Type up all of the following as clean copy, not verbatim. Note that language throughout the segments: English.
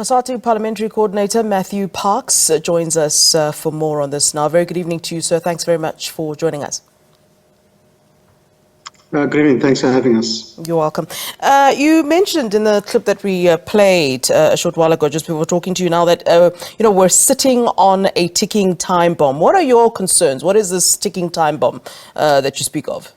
Cosatu Parliamentary Coordinator Matthew Parks joins us for more on this now. Very good evening to you, sir. Thanks very much for joining us. Good evening. Thanks for having us. You're welcome. You mentioned in the clip that we played a short while ago, just before talking to you now, that we're sitting on a ticking time bomb. What are your concerns? What is this ticking time bomb that you speak of?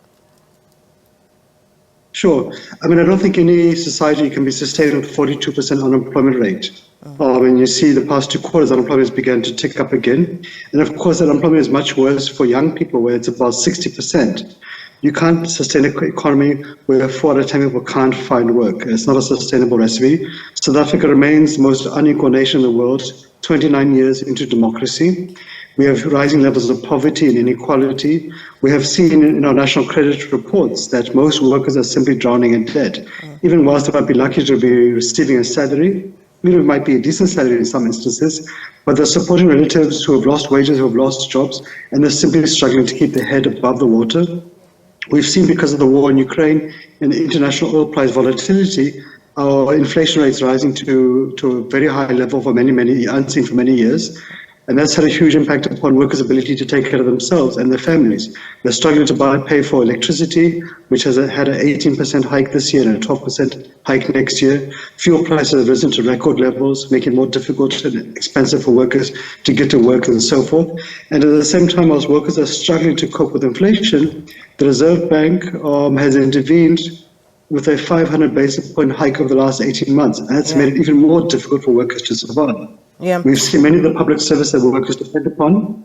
Sure. I don't think any society can be sustained with 42% unemployment rate. When you see the past 2 quarters, unemployment has begun to tick up again. And of course, that unemployment is much worse for young people, where it's about 60%. You can't sustain an economy where 4 out of 10 people can't find work. It's not a sustainable recipe. South Africa remains the most unequal nation in the world, 29 years into democracy. We have rising levels of poverty and inequality. We have seen in our national credit reports that most workers are simply drowning in debt. Even whilst they might be lucky to be receiving a salary, even it might be a decent salary in some instances, but they're supporting relatives who have lost wages, who have lost jobs, and they're simply struggling to keep their head above the water. We've seen, because of the war in Ukraine and the international oil price volatility, our inflation rates rising to a very high level for many, unseen for many years. And that's had a huge impact upon workers' ability to take care of themselves and their families. They're struggling to pay for electricity, which has had an 18% hike this year and a 12% hike next year. Fuel prices have risen to record levels, making it more difficult and expensive for workers to get to work and so forth. And at the same time, as workers are struggling to cope with inflation, the Reserve Bank has intervened with a 500 basis point hike over the last 18 months. And that's made it even more difficult for workers to survive. We've seen many of the public services that workers depend upon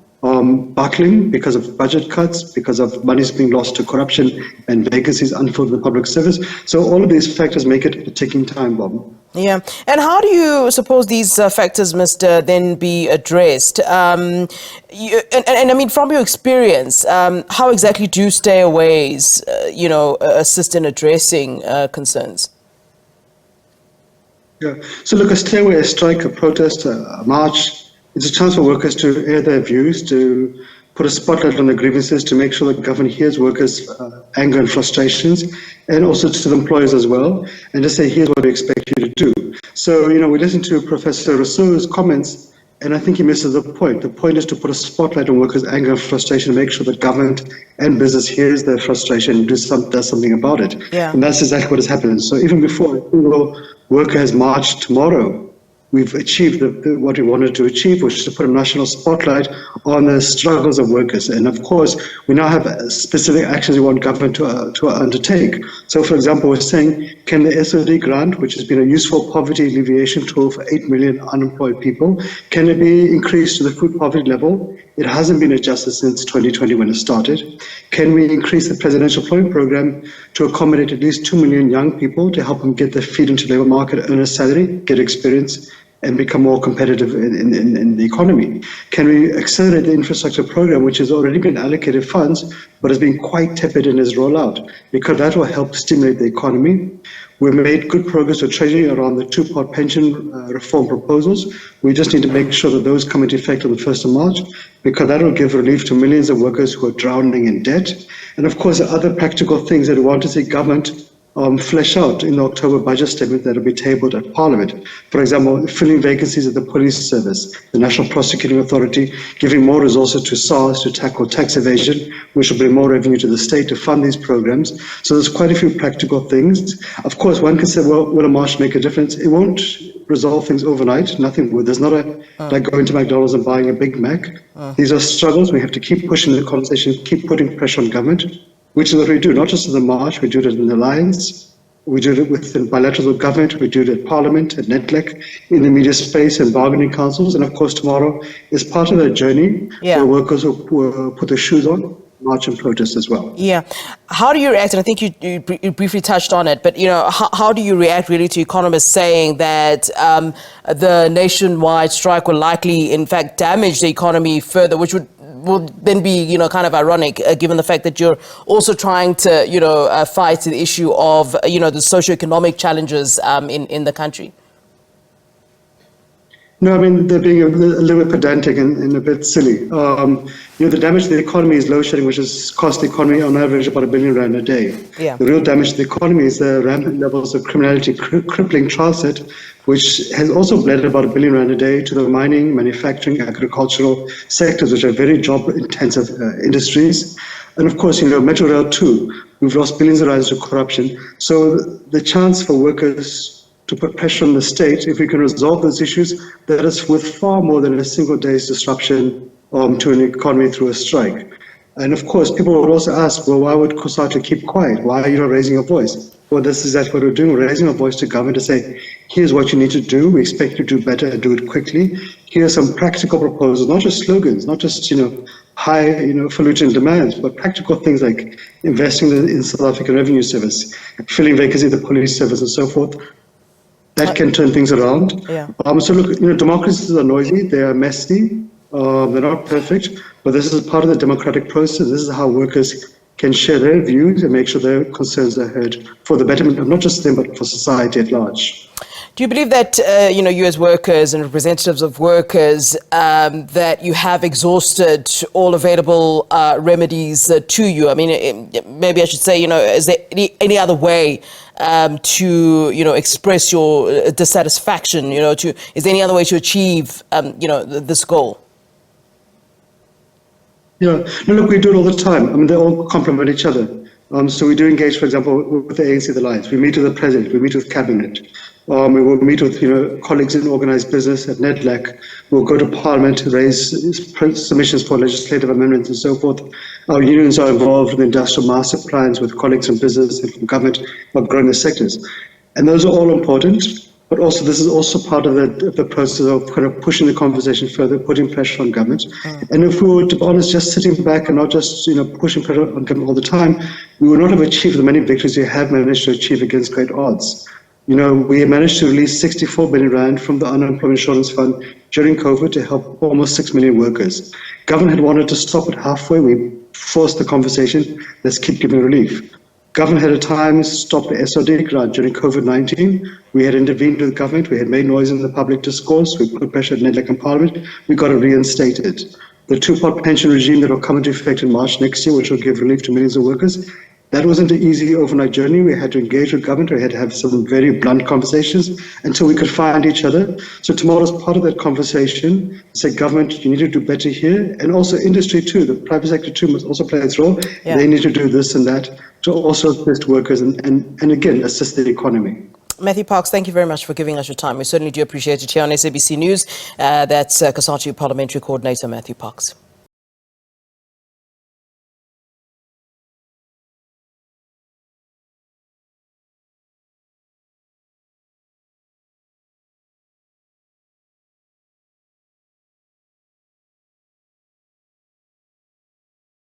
buckling because of budget cuts, because of monies being lost to corruption and vacancies unfilled in the public service. So all of these factors make it a ticking time bomb. Yeah. And how do you suppose these factors must then be addressed? And from your experience, how exactly do stayaways, assist in addressing concerns? Yeah. So look, a stay away, a strike, a protest, a march, it's a chance for workers to air their views, to put a spotlight on their grievances, to make sure the government hears workers' anger and frustrations, and also to the employers as well, and to say, here's what we expect you to do. So, we listened to Professor Rousseau's comments, and I think he misses the point. The point is to put a spotlight on workers' anger and frustration, and make sure that government and business hears their frustration and does something about it. Yeah. And that's exactly what has happened. So even before a single worker has marched tomorrow, we've achieved what we wanted to achieve, which is to put a national spotlight on the struggles of workers. And of course, we now have specific actions we want government to undertake. So for example, we're saying, can the SOD grant, which has been a useful poverty alleviation tool for 8 million unemployed people, can it be increased to the food poverty level? It hasn't been adjusted since 2020 when it started. Can we increase the presidential employment program to accommodate at least 2 million young people to help them get their feet into the labor market, earn a salary, get experience, and become more competitive in the economy? Can we accelerate the infrastructure program, which has already been allocated funds, but has been quite tepid in its rollout? Because that will help stimulate the economy. We've made good progress with Treasury around the 2-part pension reform proposals. We just need to make sure that those come into effect on the 1st of March, because that will give relief to millions of workers who are drowning in debt. And of course, the other practical things that we want to see government flesh out in the October budget statement that will be tabled at Parliament. For example, filling vacancies at the police service, the National Prosecuting Authority, giving more resources to SARS to tackle tax evasion, which will bring more revenue to the state to fund these programs. So there's quite a few practical things. Of course, one can say, well, will a march make a difference? It won't resolve things overnight. Nothing would. There's not like going to McDonald's and buying a Big Mac. These are struggles. We have to keep pushing the conversation, keep putting pressure on government, which is what we do, not just in the march, we do it in the alliance, we do it within bilaterals with government, we do it at Parliament, at NETLEC, in the media space and bargaining councils, and of course tomorrow is part of that journey where workers will put their shoes on, march and protest as well. Yeah. How do you react, and I think you briefly touched on it, but how do you react really to economists saying that the nationwide strike will likely in fact damage the economy further, which would then be, kind of ironic, given the fact that you're also trying to, fight the issue of, the socio-economic challenges in the country? No, they're being a little bit pedantic and a bit silly. The damage to the economy is load shedding, which has cost the economy on average about R1 billion a day. Yeah. The real damage to the economy is the rampant levels of criminality crippling transit, which has also bled about R1 billion a day to the mining, manufacturing, agricultural sectors, which are very job-intensive industries. And of course, Metro Rail too, we've lost billions of rands to corruption. So the chance for workers to put pressure on the state, if we can resolve those issues, that is worth far more than a single day's disruption to an economy through a strike. And of course, people would also ask, well, why would Cosatu keep quiet? Why are you not raising your voice? Well, this is exactly what we're doing. We're raising our voice to government to say, here's what you need to do. We expect you to do better and do it quickly. Here are some practical proposals, not just slogans, not just, highfalutin demands, but practical things like investing in South African Revenue Service, filling vacancies in the police service and so forth. That can turn things around. Yeah. So look, democracies are noisy, they are messy, they're not perfect, but this is part of the democratic process. This is how workers can share their views and make sure their concerns are heard for the betterment of not just them, but for society at large. Do you believe that, you as workers and representatives of workers, that you have exhausted all available remedies to you? I mean, maybe I should say, is there any other way to, express your dissatisfaction, is there any other way to achieve, this goal? Yeah, no, look, we do it all the time. I mean, they all complement each other. So we do engage, for example, with the ANC, the Alliance. We meet with the President, we meet with Cabinet. We will meet with colleagues in organised business at NEDLAC. We'll go to Parliament to raise submissions for legislative amendments and so forth. Our unions are involved with industrial master plans with colleagues from business and from government about growing the sectors. And those are all important, but also this is also part of the process of kind of pushing the conversation further, putting pressure on government. And if we were, to be honest, just sitting back and not just pushing pressure on government all the time, we would not have achieved the many victories we have managed to achieve against great odds. We managed to release 64 billion rand from the Unemployment Insurance Fund during COVID to help almost 6 million workers. Government had wanted to stop it halfway. We forced the conversation, let's keep giving relief. Government had at times stopped the SOD grant during COVID-19. We had intervened with government. We had made noise in the public discourse. We put pressure at NEDLAC and Parliament. We got it reinstated. The two-part pension regime that will come into effect in March next year, which will give relief to millions of workers, that wasn't an easy overnight journey. We had to engage with government. We had to have some very blunt conversations until we could find each other. So tomorrow's part of that conversation. Say, government, you need to do better here. And also industry too. The private sector too must also play its role. Yeah. They need to do this and that to also assist workers and again, assist the economy. Matthew Parks, thank you very much for giving us your time. We certainly do appreciate it here on SABC News. That's Cosatu Parliamentary Coordinator Matthew Parks.